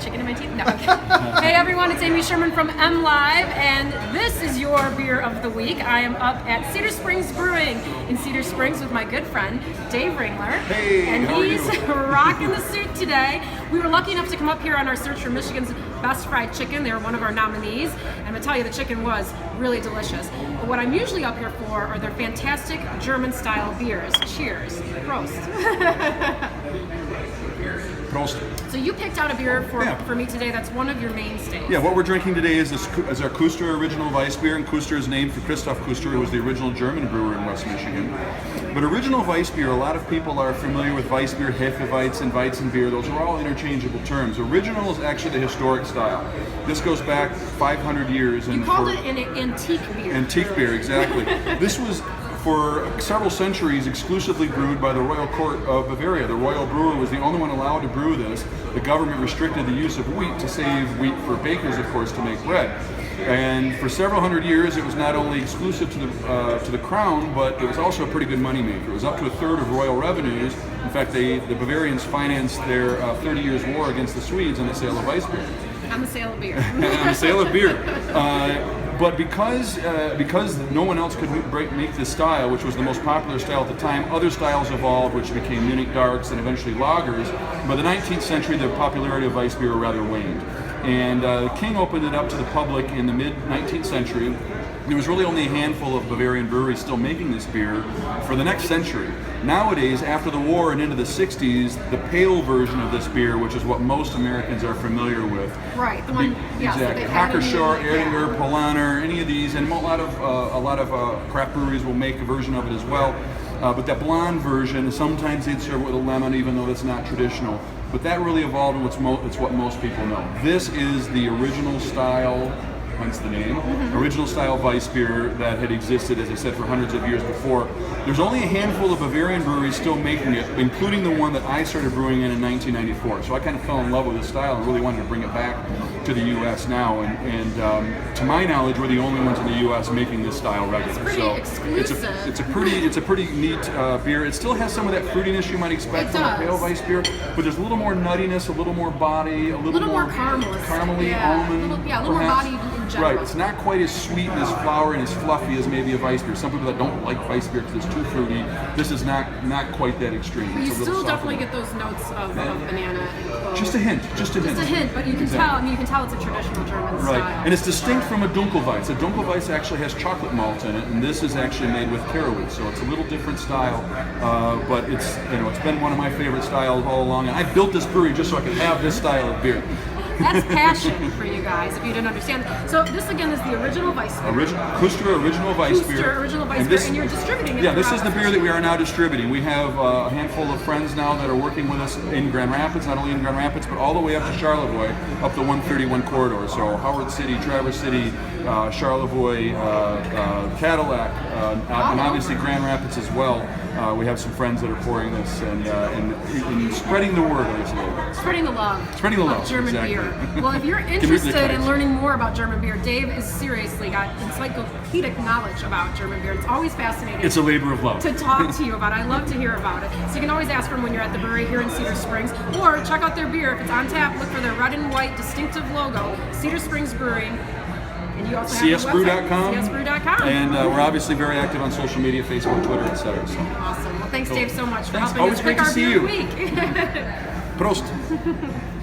chicken in my teeth? No. Okay. Hey everyone, it's Amy Sherman from MLive, and this is your beer of the week. I am up at Cedar Springs Brewing in Cedar Springs with my good friend Dave Ringler. Hey, and how are he's you? rocking the suit today. We were lucky enough to come up here on our search for Michigan's best fried chicken. They were one of our nominees, and I'm gonna tell you the chicken was really delicious. But what I'm usually up here for are their fantastic German-style beers. Cheers. Prost. Prost. So you picked out a beer for me today that's one of your mainstays. Yeah, what we're drinking today is our Kusterer Original Weiss beer, and Kusterer is named for Christoph Kusterer, who was the original German brewer in West Michigan. But original Weiss beer, a lot of people are familiar with Weiss beer, Hefeweizen, and Weizenbier. Those are all interchangeable terms. Original is actually the historic style. This goes back 500 years. You called it an antique beer. Antique beer, exactly. This was, for several centuries, exclusively brewed by the Royal Court of Bavaria. The royal brewer was the only one allowed to brew this. The government restricted the use of wheat to save wheat for bakers, of course, to make bread. And for several hundred years, it was not only exclusive to the crown, but it was also a pretty good moneymaker. It was up to a third of royal revenues. In fact, the Bavarians financed their 30 Years' War against the Swedes on the sale of Weiss beer. On the sale of beer. On the sale of beer. But because no one else could make this style, which was the most popular style at the time, other styles evolved, which became Munich Darks and eventually lagers. By the 19th century, the popularity of Weiss beer rather waned. And the king opened it up to the public in the mid-19th century. There was really only a handful of Bavarian breweries still making this beer for the next century. Nowadays, after the war and into the 60s, the pale version of this beer, which is what most Americans are familiar with. Right, the one, yes, exactly. Hackershore, Erdinger, Polaner, any of these, and a lot of craft breweries will make a version of it as well. But that blonde version, sometimes they'd serve it with a lemon, even though that's not traditional. But that really evolved, and it's what most people know. This is the original style, hence the name, original style Weiss beer that had existed, as I said, for hundreds of years before. There's only a handful of Bavarian breweries still making it, including the one that I started brewing in 1994. So I kind of fell in love with this style and really wanted to bring it back to the U.S. now. And to my knowledge, we're the only ones in the U.S. making this style regular. It's pretty exclusive. It's a pretty neat beer. It still has some of that fruitiness you might expect from a pale Weiss beer, but there's a little more nuttiness, a little more body, a little more caramely, almond. A little more body in general. Right, it's not quite as sweet and as flowery and as fluffy as maybe a Weiss beer. Some people that don't like Weiss beer because it's too fruity, this is not quite that extreme. But you still definitely get those notes of banana and clove. Just a hint. Just a hint, but you can tell. I mean, you can tell it's a traditional German style. Right, and it's distinct from a Dunkelweiss. A Dunkelweiss actually has chocolate malt in it, and this is actually made with caraway, so it's a little different style. But it's been one of my favorite styles all along, and I built this brewery just so I could have this style of beer. That's passion for you guys, if you didn't understand. So this again is the original Weiss beer. Kusterer Original Weiss beer. Kusterer Original Weiss beer, and you're distributing it. Yeah, this is the beer that we are now distributing. We have a handful of friends now that are working with us in Grand Rapids, not only in Grand Rapids, but all the way up to Charlevoix, up the 131 corridor. So Howard City, Traverse City, Charlevoix, Cadillac, and obviously Grand Rapids as well. We have some friends that are pouring this and spreading the word, I say. Spreading the love. Spreading the love. Of German exactly. beer. Well, if you're interested in learning more about German beer, Dave has seriously got encyclopedic knowledge about German beer. It's always fascinating. It's a labor of love. To talk to you about it. I love to hear about it. So you can always ask for them when you're at the brewery here in Cedar Springs, or check out their beer. If it's on tap, look for their red and white distinctive logo, Cedar Springs Brewing. And you also have csbrew.com. csbrew.com. And we're obviously very active on social media, Facebook, Twitter, etc. So. Awesome. Well, thanks, Dave, so much for Thanks. helping Always us great pick to our see beer you. of the week. Prost.